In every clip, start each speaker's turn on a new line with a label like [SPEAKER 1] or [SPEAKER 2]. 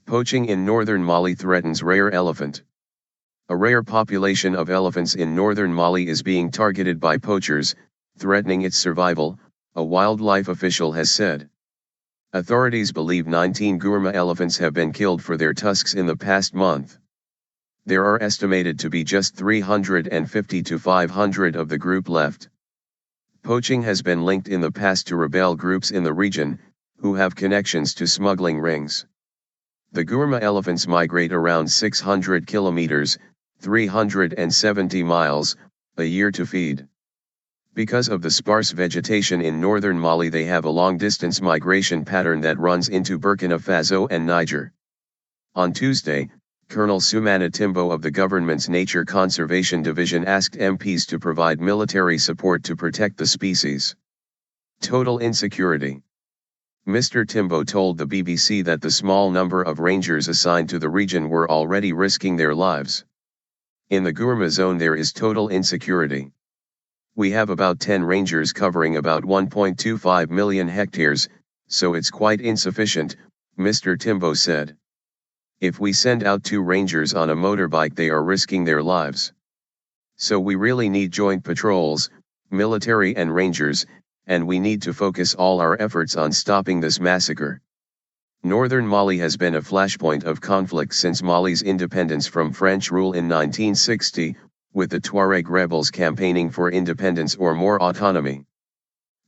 [SPEAKER 1] Poaching in northern Mali threatens rare elephant. A rare population of elephants in northern Mali is being targeted by poachers, threatening its survival, a wildlife official has said. Authorities believe 19 Gourma elephants have been killed for their tusks in the past month. There are estimated to be just 350 to 500 of the group left. Poaching has been linked in the past to rebel groups in the region, who have connections to smuggling rings. The Gourma elephants migrate around 600 kilometers, 370 miles, a year to feed. Because of the sparse vegetation in northern Mali, they have a long-distance migration pattern that runs into Burkina Faso and Niger. On Tuesday, Colonel Soumana Timbo of the government's Nature Conservation Division asked MPs to provide military support to protect the species. Total insecurity. Mr. Timbo told the BBC that the small number of rangers assigned to the region were already risking their lives. In the Gourma zone there is total insecurity. We have about 10 rangers covering about 1.25 million hectares, so it's quite insufficient, Mr. Timbo said. If we send out 2 rangers on a motorbike, they are risking their lives. So we really need joint patrols, military and rangers, and we need to focus all our efforts on stopping this massacre. Northern Mali has been a flashpoint of conflict since Mali's independence from French rule in 1960, with the Tuareg rebels campaigning for independence or more autonomy.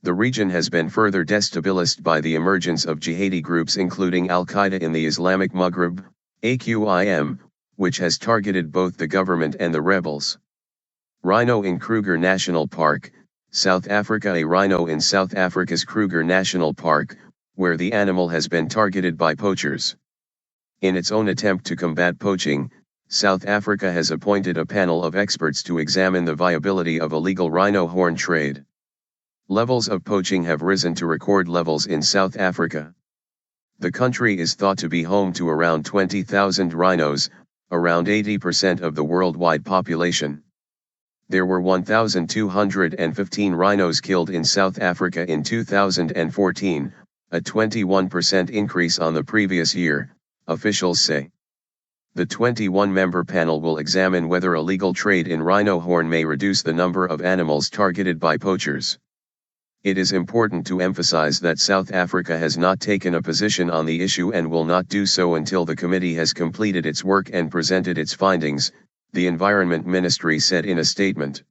[SPEAKER 1] The region has been further destabilized by the emergence of jihadi groups including Al-Qaeda in the Islamic Maghreb, AQIM, which has targeted both the government and the rebels. Rhino in Kruger National Park, South Africa. A rhino in South Africa's Kruger National Park, where the animal has been targeted by poachers. In its own attempt to combat poaching, South Africa has appointed a panel of experts to examine the viability of illegal rhino horn trade. Levels of poaching have risen to record levels in South Africa. The country is thought to be home to around 20,000 rhinos, around 80% of the worldwide population. There were 1,215 rhinos killed in South Africa in 2014, a 21% increase on the previous year, officials say. The 21-member panel will examine whether illegal trade in rhino horn may reduce the number of animals targeted by poachers. It is important to emphasize that South Africa has not taken a position on the issue and will not do so until the committee has completed its work and presented its findings, the Environment Ministry said in a statement.